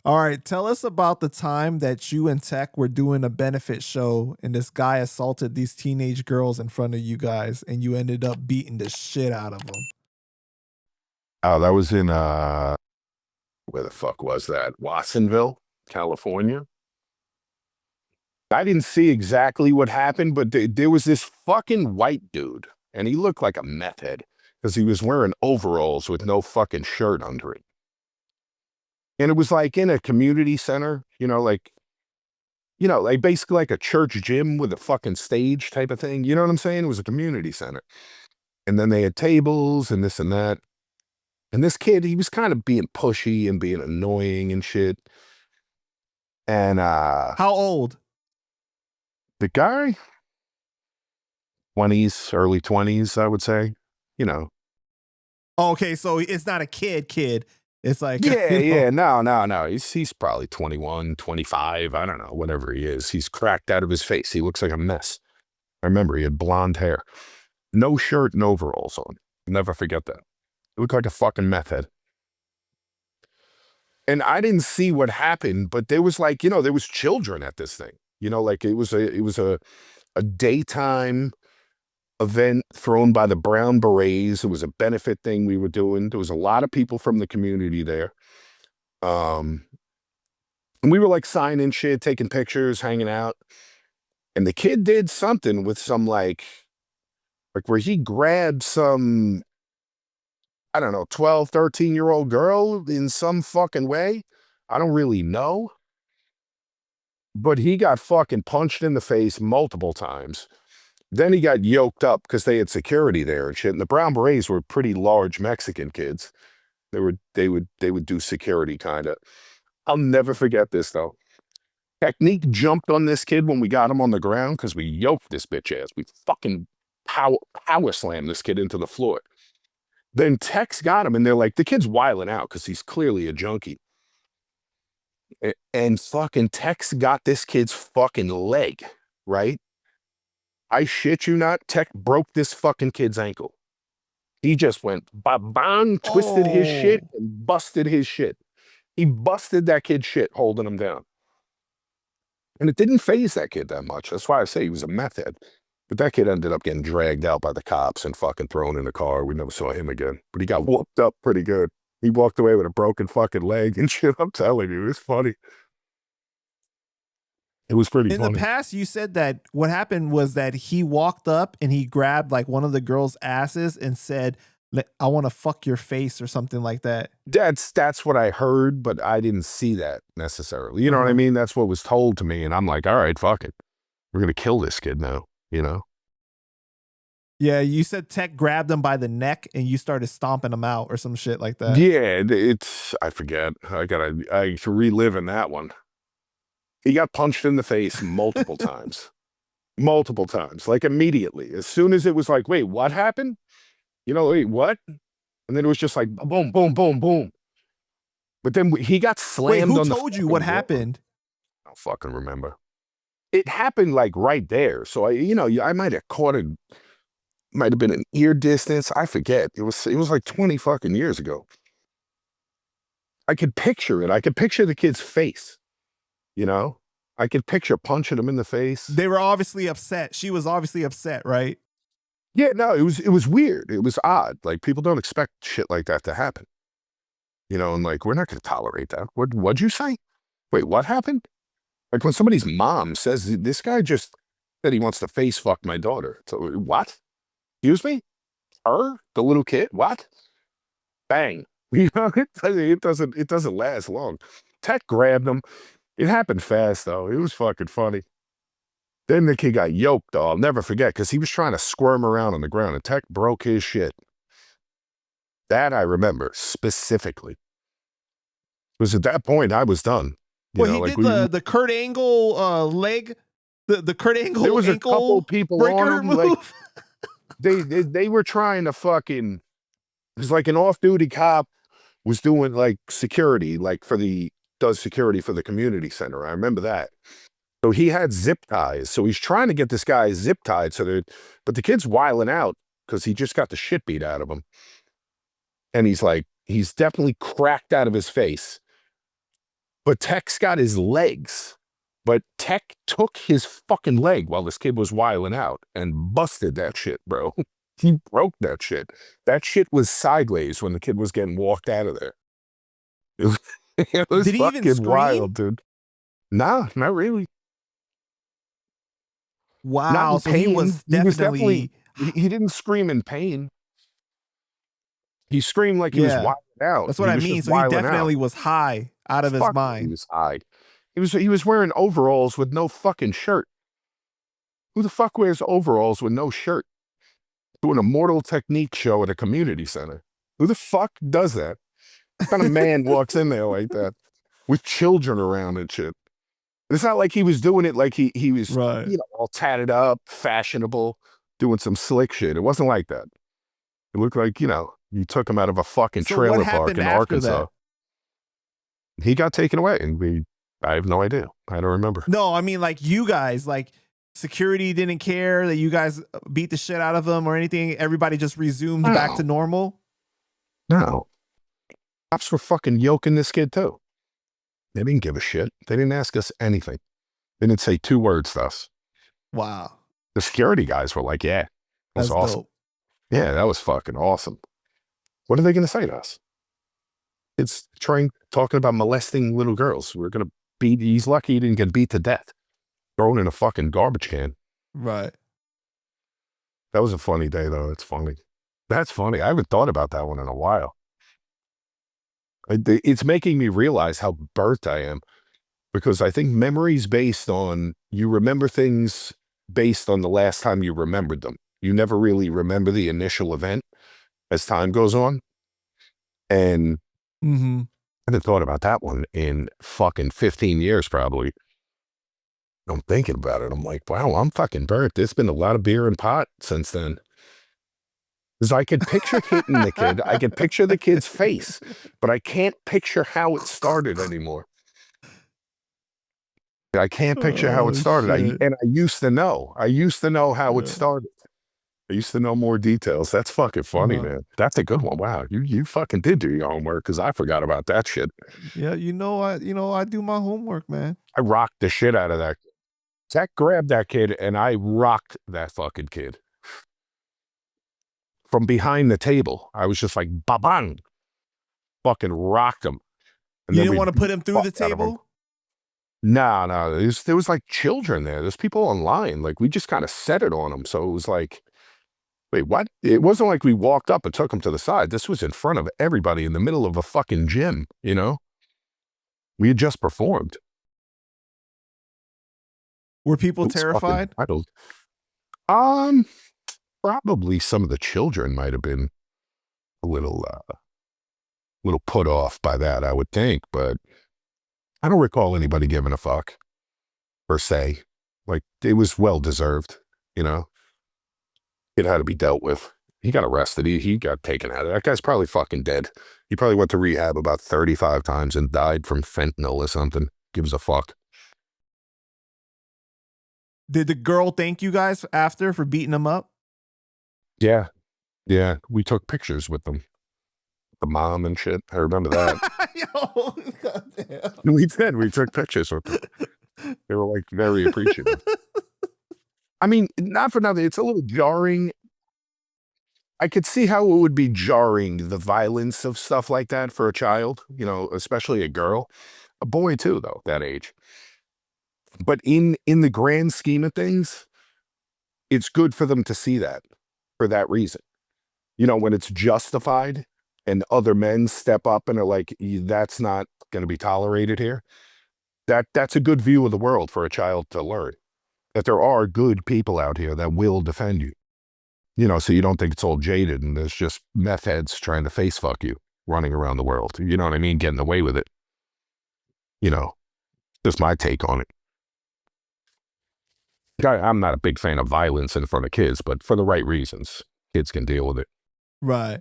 All right, tell us about the time that you and Tech were doing a benefit show and this guy assaulted these teenage girls in front of you guys and you ended up beating the shit out of them. Oh, that was in where the fuck was that? Watsonville, California. I didn't see exactly what happened, but there was this fucking white dude, and he looked like a meth head because he was wearing overalls with no fucking shirt under it. And it was like in a community center, like basically like a church gym with a fucking stage type of thing. You know what I'm saying? It was a community center. And then they had tables and this and that. And this kid, he was kind of being pushy and being annoying and shit. And How old? the guy, 20s, early 20s, I would say, you know. Oh, okay, so it's not a kid. It's like, Yeah, no. He's probably 21, 25, I don't know, whatever he is. He's cracked out of his face. He looks like a mess. I remember he had blonde hair. No shirt and overalls on. Never forget that. It looked like a fucking meth head. And I didn't see what happened, but there was like, there was children at this thing. Like it was a daytime event thrown by the Brown Berets. It was a benefit thing we were doing. There was a lot of people from the community there. And we were like signing shit, taking pictures, hanging out. And the kid did something with some like where he grabbed some, I don't know, 12, 13-year-old girl in some fucking way. I don't really know. But he got fucking punched in the face multiple times. Then he got yoked up because they had security there and shit. And the Brown Berets were pretty large Mexican kids. They would do security kind of. I'll never forget this though. Technique jumped on this kid when we got him on the ground because we yoked this bitch ass. We fucking power slammed this kid into the floor. Then Tex got him and they're like, the kid's wilding out because he's clearly a junkie. And fucking Tex got this kid's fucking leg, right? I shit you not, Tech broke this fucking kid's ankle. He just went ba-bang, twisted his shit and busted his shit. He busted that kid's shit holding him down. And it didn't faze that kid that much. That's why I say he was a meth head. But that kid ended up getting dragged out by the cops and fucking thrown in the car. We never saw him again. But he got whooped up pretty good. He walked away with a broken fucking leg and shit. I'm telling you, it's funny. It was pretty funny. In the past, you said that what happened was that he walked up and he grabbed like one of the girls' asses and said, I want to fuck your face or something like that. That's what I heard, but I didn't see that necessarily. You know what I mean? That's what was told to me. And I'm like, all right, fuck it. We're going to kill this kid now, Yeah, you said Tech grabbed him by the neck and you started stomping him out or some shit like that. Yeah, I forget. I reliving that one. He got punched in the face multiple times. Multiple times, like immediately. As soon as it was like, wait, what happened? Wait, what? And then it was just like, boom, boom, boom, boom. But then he got slammed on the... Who told you what happened? I don't fucking remember. It happened like right there. So I might have caught it. Might have been an ear distance. I forget. It was like 20 fucking years ago. I could picture it. I could picture the kid's face. I could picture punching him in the face. They were obviously upset. She was obviously upset, right? Yeah, no, it was weird. It was odd. Like people don't expect shit like that to happen. And like we're not going to tolerate that. What'd you say? Wait, what happened? Like when somebody's mom says this guy just said he wants to face fuck my daughter. So what? Excuse me? Her? The little kid? What? Bang. It doesn't last long. Tech grabbed him. It happened fast, though. It was fucking funny. Then the kid got yoked, though. I'll never forget, because he was trying to squirm around on the ground, and Tech broke his shit. That I remember specifically. Because at that point, I was done. He did the Kurt Angle leg, the Kurt Angle there was ankle a couple people on him, move. Like, they were trying to fucking... It was like an off-duty cop was doing, like, security, like, does security for the community center. I remember that. So he had zip ties. So he's trying to get this guy zip tied. But the kid's wiling out because he just got the shit beat out of him. And he's definitely cracked out of his face. But Tech's got his legs. But Tech took his fucking leg while this kid was wiling out and busted that shit, bro. He broke that shit. That shit was sideways when the kid was getting walked out of there. It was, it was Did he even fucking scream? wild, dude. Nah, not really. Not Wow. in So he pain. was He was definitely, definitely, he didn't scream in pain. He screamed like he was yeah. wiling out. That's what He I was mean. just So he wiling out. definitely was high out of his Fuck, he mind. was high. He was wearing overalls with no fucking shirt. Who the fuck wears overalls with no shirt? Doing a Immortal Technique show at a community center. Who the fuck does that? What kind of man walks in there like that with children around and shit? It's not like he was doing it like he was, Right. all tatted up, fashionable, doing some slick shit. It wasn't like that. It looked like, you took him out of a fucking So what trailer park happened in after Arkansas. that? He got taken away, and I have no idea. I don't remember. No, I mean like you guys, like security didn't care that you guys beat the shit out of them or anything. Everybody just resumed back to No, normal. no. Cops were fucking yoking this kid too. They didn't give a shit. They didn't ask us anything. They didn't say 2 words to us. Wow. The security guys were like, yeah, that was That's awesome. dope. Yeah, that was fucking awesome. What are they going to say to us? It's talking about molesting little girls. We're going to beat, he's lucky he didn't get beat to death. Thrown in a fucking garbage can. Right. That was a funny day, though. It's funny. That's funny. I haven't thought about that one in a while. It's making me realize how burnt I am, because I think memories based on, you remember things based on the last time you remembered them. You never really remember the initial event as time goes on. And Mm-hmm. I hadn't thought about that one in fucking 15 years, probably. I'm thinking about it. I'm like, wow, I'm fucking burnt. There's been a lot of beer and pot since then. Because I could picture hitting the kid. I could picture the kid's face, but I can't picture how it started anymore. I can't picture how it Oh started. shit. I used to know. I used to know how it Yeah. started. I used to know more details. That's fucking funny, Uh-huh. man. That's a good one. Wow, you fucking did do your homework, because I forgot about that shit. Yeah, I do my homework, man. I rocked the shit out of that. Zach grabbed that kid, and I rocked that fucking kid. From behind the table, I was just like, ba-bang. Fucking rocked him. And You then didn't we want to beat put him the through fuck the out of him. table? No, there was like children there. There's people online. Like, we just kind of set it on them. So it was like, wait, what? It wasn't like we walked up and took him to the side. This was in front of everybody in the middle of a fucking gym, We had just performed. Were people It was fucking terrified? wild. Probably some of the children might have been a little put off by that, I would think, but I don't recall anybody giving a fuck, per se. Like, it was well deserved, It had to be dealt with. He got arrested. He got taken out of that guy's probably fucking dead. He probably went to rehab about 35 times and died from fentanyl or something. Gives a fuck. Did the girl thank you guys after for beating him up? Yeah. Yeah. We took pictures with them. The mom and shit. I remember that. Yo, goddamn. We did. We took pictures with them. They were like very appreciative. I mean, not for nothing. It's a little jarring. I could see how it would be jarring, the violence of stuff like that for a child, especially a girl. A boy too, though, that age. But in the grand scheme of things, it's good for them to see that for that reason. When it's justified and other men step up and are like, that's not going to be tolerated here. That's a good view of the world for a child to learn. That there are good people out here that will defend you. So you don't think it's all jaded and there's just meth heads trying to face fuck you running around the world. You know what I mean? Getting away with it. Just my take on it. I'm not a big fan of violence in front of kids, but for the right reasons, kids can deal with it. Right.